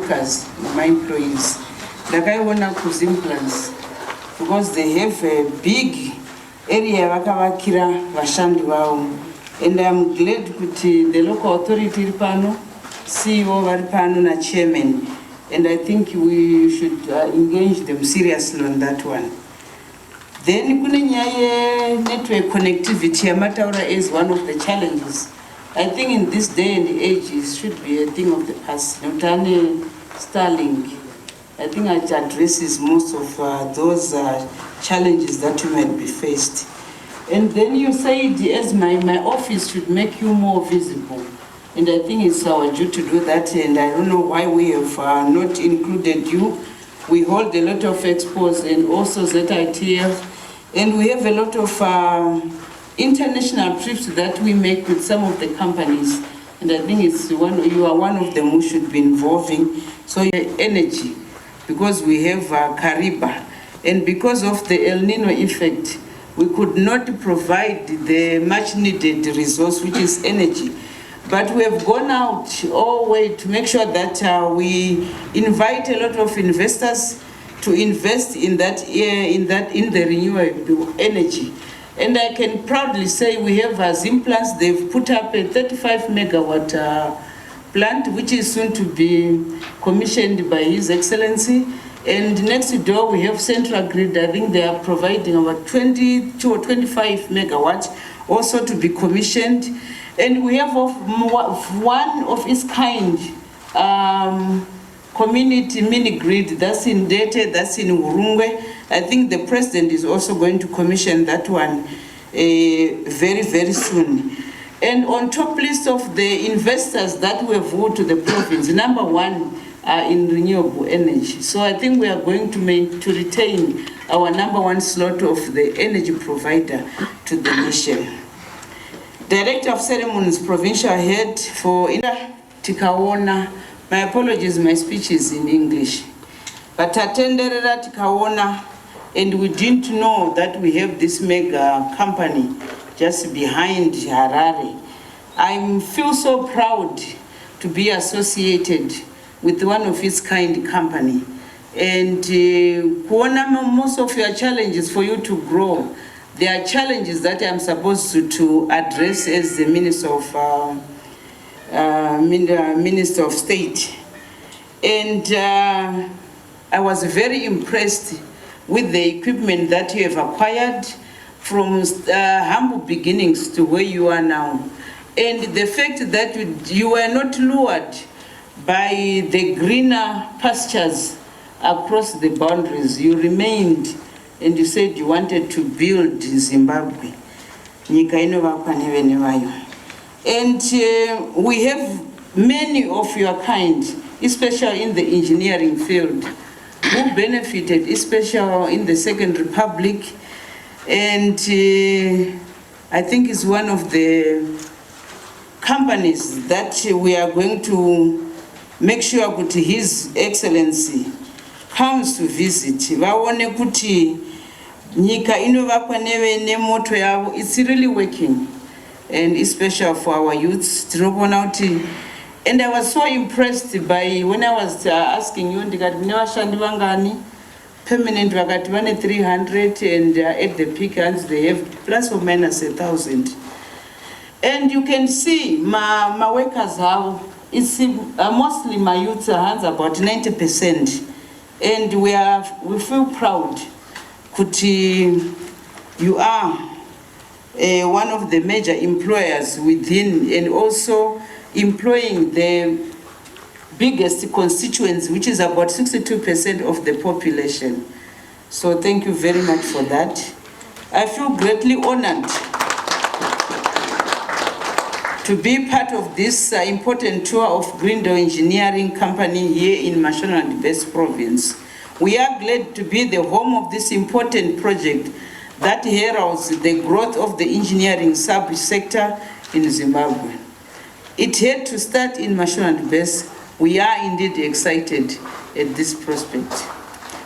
workers, my employees. Like I want to implants because they have a big area vakavakira vashandi vavo, and I'm glad that the local authority pano, CEO varipano na chairman, and I think we should engage them seriously on that one. Then network connectivity amataura is one of the challenges. I think in this day and age it should be a thing of the past. Notani Starlink, I think it addresses most of those challenges that you might be faced. And then you said, as my office should make you more visible. And I think it's our duty to do that, and I don't know why we have not included you. We hold a lot of expos and also ZANU-PF, and we have a lot of international trips that we make with some of the companies. And I think it's you are one of them who should be involving. So energy, because we have Kariba, and because of the El Nino effect, we could not provide the much needed resource, which is energy. But we have gone out all the way to make sure that we invite a lot of investors to invest in that in the renewable energy. And I can proudly say we have ZANU-PF. They've put up a 35 megawatt plant, which is soon to be commissioned by His Excellency. And next door we have Central Grid. I think they are providing about 22 or 25 megawatts also to be commissioned. And we have one of its kind community mini grid that's in Dete, that's in Urungwe. I think the president is also going to commission that one very, very soon. And on top list of the investors that we have moved to the province, number one in renewable energy. So I think we are going to retain our number one slot of the energy provider to the nation. Director of Ceremonies, Provincial Head for Tikaona. My apologies, my speech is in English. But Atenderera Tikaona, and we didn't know that we have this mega company just behind Harare. I feel so proud to be associated with one of its kind company. And most of your challenges for you to grow, there are challenges that I'm supposed to address as the Minister of State. And I was very impressed with the equipment that you have acquired from humble beginnings to where you are now. And the fact that you were not lured by the greener pastures across the boundaries, you remained and you said you wanted to build Zimbabwe. And we have many of your kind, especially in the engineering field, who benefited, especially in the Second Republic. And I think it's one of the companies that we are going to make sure that His Excellency comes to visit. Vaone kuti nyika inovakwa nemoto yavo, it's really working, and especially for our youths. And I was so impressed by when I was asking you, permanent vakati vane 300, and at the peak hands they have plus or minus 1,000. And you can see my workers have, it's mostly my youth hands, about 90%. And we feel proud kuti you are one of the major employers within, and also employing the biggest constituency, which is about 62% of the population. So thank you very much for that. I feel greatly honored to be part of this important tour of Grindo Engineering Company here in Mashonaland West Province. We are glad to be the home of this important project that heralds the growth of the engineering sub-sector in Zimbabwe. It had to start in Mashonaland West. We are indeed excited at this prospect.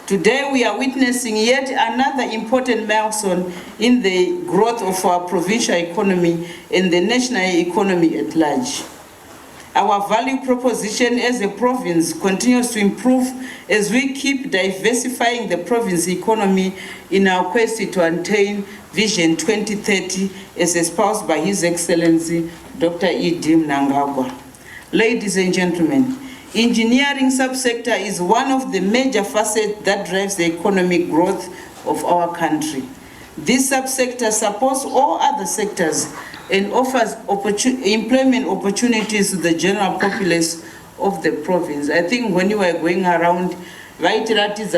Today we are witnessing yet another important milestone in the growth of our provincial economy and the national economy at large. Our value proposition as a province continues to improve as we keep diversifying the province economy in our quest to attain Vision 2030 as espoused by His Excellency Dr. E.D. Mnangagwa. Ladies and gentlemen, engineering subsector is one of the major facets that drives the economic growth of our country. This subsector supports all other sectors and offers employment opportunities to the general populace of the province. I think when you were going around, because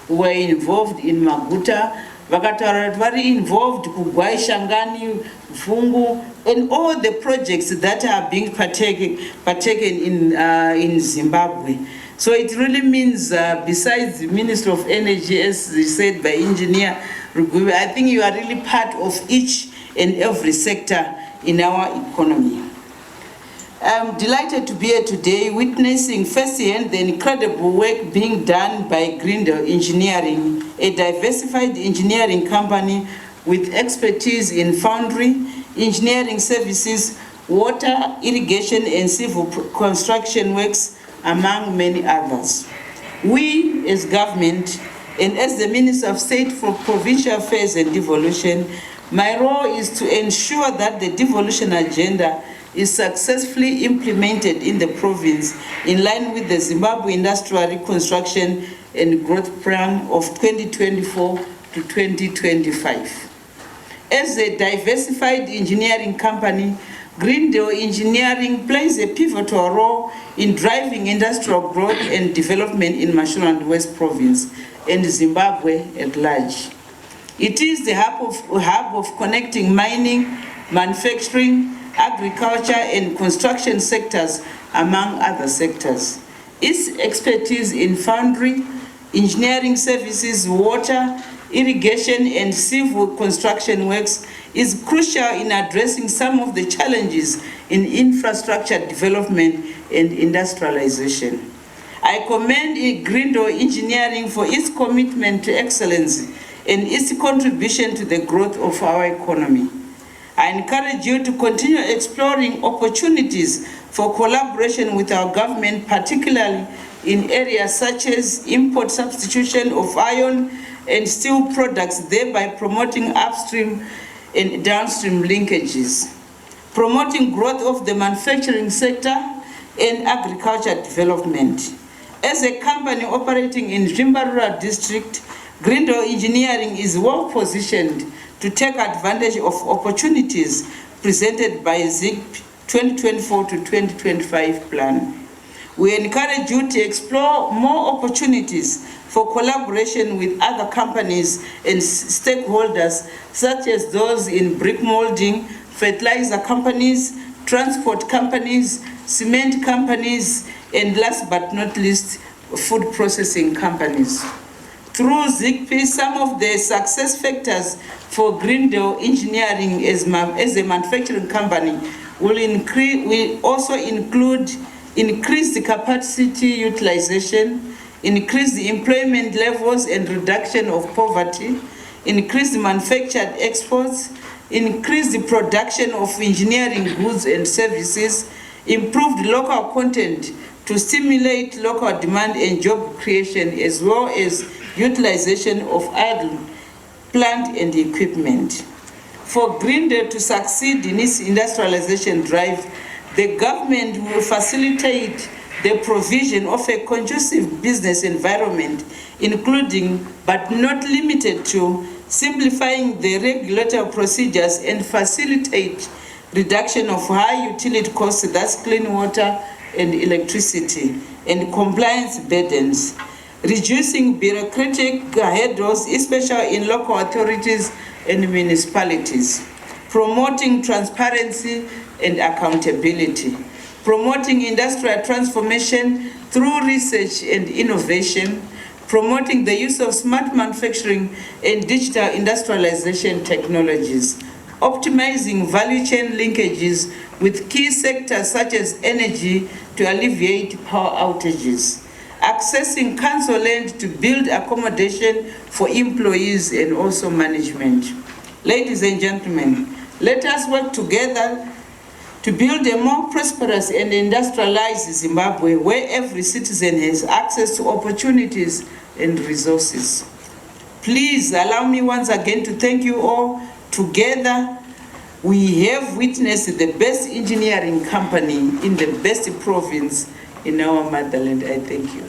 we were involved in Maguta, very involved Kugwai, Shangani, Fungu, and all the projects that are being partaken in Zimbabwe. So it really means, besides the Minister of Energy, as said by Engineer Rugube, I think you are really part of each and every sector in our economy. I'm delighted to be here today witnessing firsthand the incredible work being done by Grindel Engineering, a diversified engineering company with expertise in foundry, engineering services, water, irrigation, and civil construction works, among many others. We, as government, and as the Minister of State for Provincial Affairs and Devolution, my role is to ensure that the devolution agenda is successfully implemented in the province in line with the Zimbabwe Industrial Reconstruction and Growth Plan of 2024 to 2025. As a diversified engineering company, Grindel Engineering plays a pivotal role in driving industrial growth and development in Mashonaland West Province and Zimbabwe at large. It is the hub of connecting mining, manufacturing, agriculture, and construction sectors, among other sectors. Its expertise in foundry, engineering services, water, irrigation, and civil construction works is crucial in addressing some of the challenges in infrastructure development and industrialization. I commend Grindel Engineering for its commitment to excellence and its contribution to the growth of our economy. I encourage you to continue exploring opportunities for collaboration with our government, particularly in areas such as import substitution of iron and steel products, thereby promoting upstream and downstream linkages, promoting growth of the manufacturing sector and agriculture development. As a company operating in Rimba Rural District, Grindel Engineering is well positioned to take advantage of opportunities presented by ZIP 2024 to 2025 plan. We encourage you to explore more opportunities for collaboration with other companies and stakeholders, such as those in brick molding, fertilizer companies, transport companies, cement companies, and last but not least, food processing companies. Through ZIGP, some of the success factors for Grindel Engineering as a manufacturing company will also include increase the capacity utilization, increase the employment levels and reduction of poverty, increase the manufactured exports, increase the production of engineering goods and services, improved local content to stimulate local demand and job creation, as well as utilization of idle plant and equipment. For Grindel to succeed in its industrialization drive, the government will facilitate the provision of a conducive business environment, including but not limited to simplifying the regulatory procedures and facilitate reduction of high utility costs, that's clean water and electricity, and compliance burdens, reducing bureaucratic hurdles, especially in local authorities and municipalities, promoting transparency and accountability, promoting industrial transformation through research and innovation, promoting the use of smart manufacturing and digital industrialization technologies, optimizing value chain linkages with key sectors such as energy to alleviate power outages, accessing council land to build accommodation for employees and also management. Ladies and gentlemen, let us work together to build a more prosperous and industrialized Zimbabwe where every citizen has access to opportunities and resources. Please allow me once again to thank you all. Together, we have witnessed the best engineering company in the best province in our motherland. I thank you.